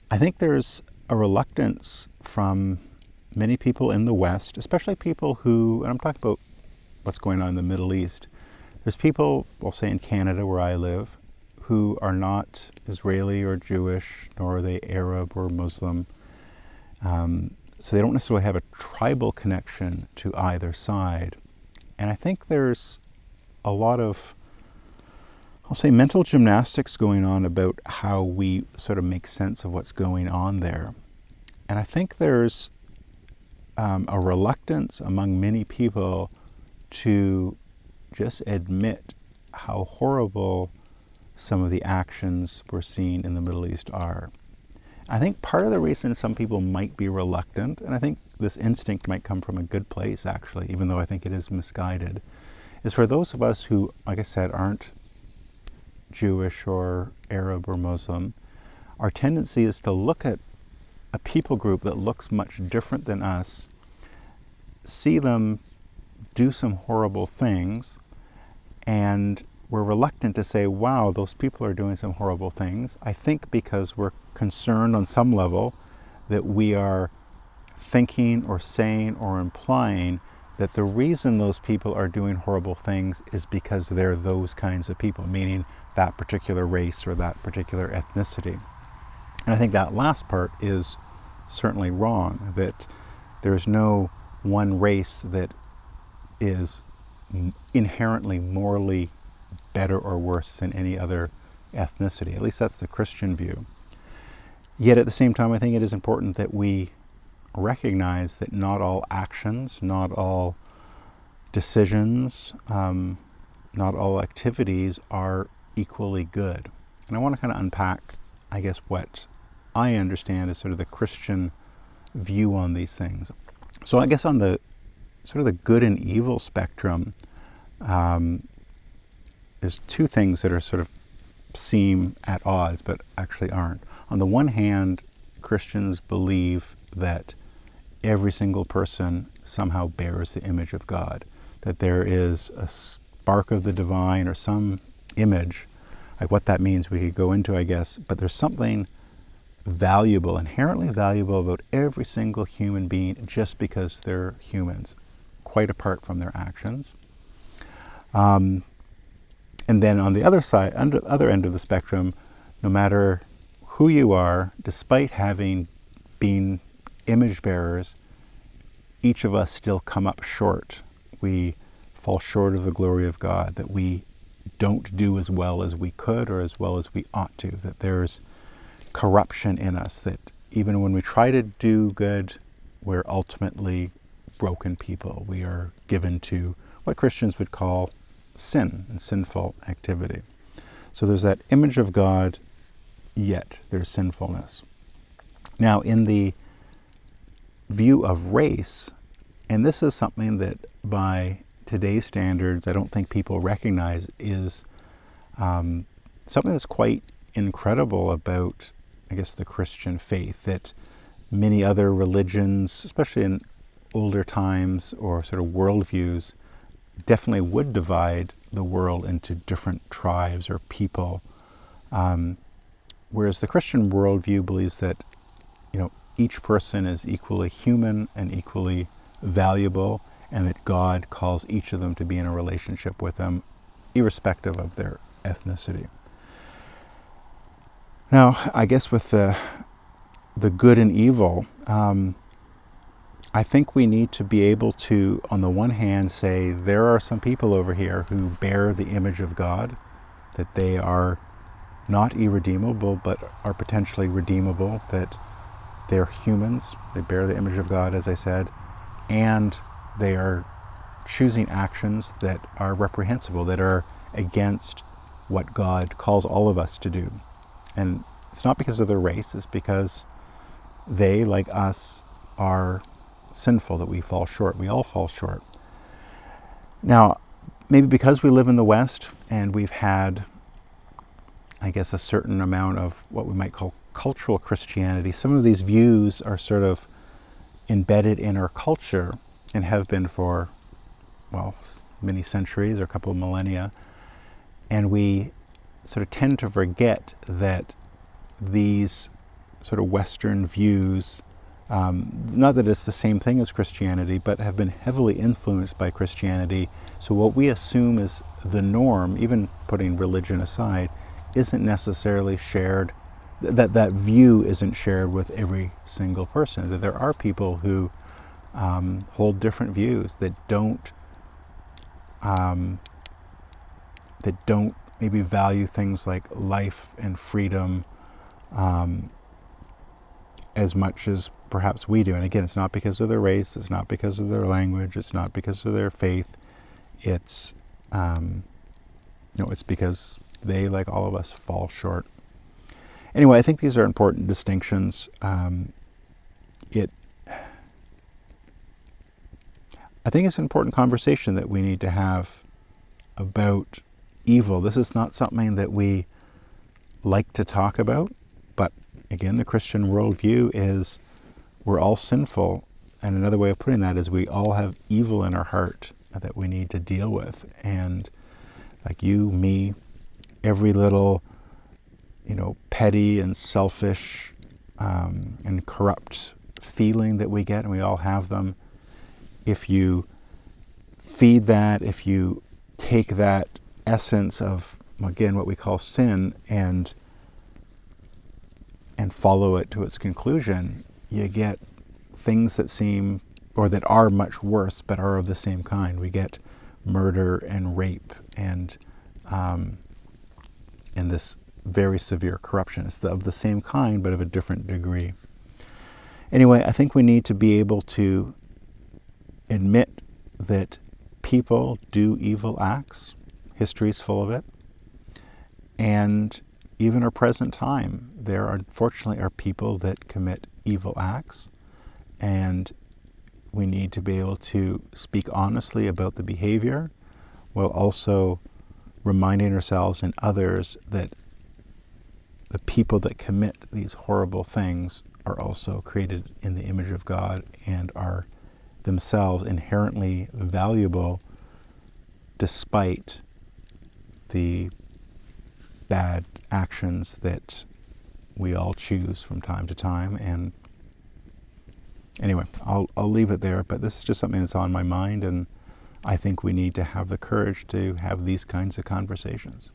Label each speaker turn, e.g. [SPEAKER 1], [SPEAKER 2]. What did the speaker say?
[SPEAKER 1] I think there's a reluctance from many people in the West, especially people who, and I'm talking about what's going on in the Middle East. There's people, we'll say in Canada where I live, who are not Israeli or Jewish, nor are they Arab or Muslim. So they don't necessarily have a tribal connection to either side. And I think there's a lot of, I'll say, mental gymnastics going on about how we sort of make sense of what's going on there. And I think there's a reluctance among many people to just admit how horrible some of the actions we're seeing in the Middle East are. I think part of the reason some people might be reluctant, and I think this instinct might come from a good place actually, even though I think it is misguided, is for those of us who, like I said, aren't Jewish or Arab or Muslim, our tendency is to look at a people group that looks much different than us, see them do some horrible things, and we're reluctant to say, wow, those people are doing some horrible things. I think because we're concerned on some level that we are thinking or saying or implying that the reason those people are doing horrible things is because they're those kinds of people, meaning that particular race or that particular ethnicity. And I think that last part is certainly wrong, that there's no one race that is inherently morally better or worse than any other ethnicity. At least that's the Christian view. Yet at the same time, I think it is important that we recognize that not all actions, not all decisions, not all activities are equally good. And I want to kind of unpack, I guess, what I understand as sort of the Christian view on these things. So I guess on the sort of the good and evil spectrum, there's two things that are sort of seem at odds, but actually aren't. On the one hand, Christians believe that every single person somehow bears the image of God, that there is a spark of the divine or some image. Like what that means we could go into, I guess, but there's something valuable, inherently valuable about every single human being just because they're humans, quite apart from their actions. And then on the other side, other end of the spectrum, no matter who you are, despite having been image bearers, each of us still come up short. We fall short of the glory of God, that we don't do as well as we could or as well as we ought to, that there's corruption in us, that even when we try to do good, we're ultimately broken people. We are given to what Christians would call sin and sinful activity. So there's that image of God, yet there's sinfulness. Now, in the view of race, and this is something that by today's standards I don't think people recognize, is something that's quite incredible about, I guess, the Christian faith, that many other religions, especially in older times or sort of worldviews, definitely would divide the world into different tribes or people. Whereas the Christian worldview believes that, each person is equally human and equally valuable, and that God calls each of them to be in a relationship with them, irrespective of their ethnicity. Now, I guess with the good and evil, I think we need to be able to, on the one hand, say there are some people over here who bear the image of God, that they are not irredeemable, but are potentially redeemable, that they're humans, they bear the image of God, as I said, and they are choosing actions that are reprehensible, that are against what God calls all of us to do. And it's not because of their race, it's because they, like us, are sinful, that we fall short. We all fall short. Now, maybe because we live in the West and we've had, I guess, a certain amount of what we might call cultural Christianity, some of these views are sort of embedded in our culture and have been for, many centuries or a couple of millennia. And we sort of tend to forget that these sort of Western views, not that it's the same thing as Christianity, but have been heavily influenced by Christianity. So what we assume is the norm, even putting religion aside, isn't necessarily shared, that view isn't shared with every single person. That there are people who hold different views that don't maybe value things like life and freedom as much as perhaps we do. And again, it's not because of their race, it's not because of their language, it's not because of their faith. It's it's because they, like all of us, fall short. Anyway, I think these are important distinctions. I think it's an important conversation that we need to have about evil. This is not something that we like to talk about, but again, the Christian worldview is we're all sinful, and another way of putting that is we all have evil in our heart that we need to deal with. And like you, me, every little, petty and selfish and corrupt feeling that we get, and we all have them, if you feed that, if you take that essence of, again, what we call sin and follow it to its conclusion, you get things that seem, or that are much worse, but are of the same kind. We get murder and rape and this very severe corruption. It's of the same kind, but of a different degree. Anyway, I think we need to be able to admit that people do evil acts. History is full of it. And even our present time, there are, unfortunately, are people that commit evil acts. And we need to be able to speak honestly about the behavior, while also reminding ourselves and others that the people that commit these horrible things are also created in the image of God and are themselves inherently valuable despite the bad actions that we all choose from time to time. And anyway, I'll leave it there, but this is just something that's on my mind, and I think we need to have the courage to have these kinds of conversations.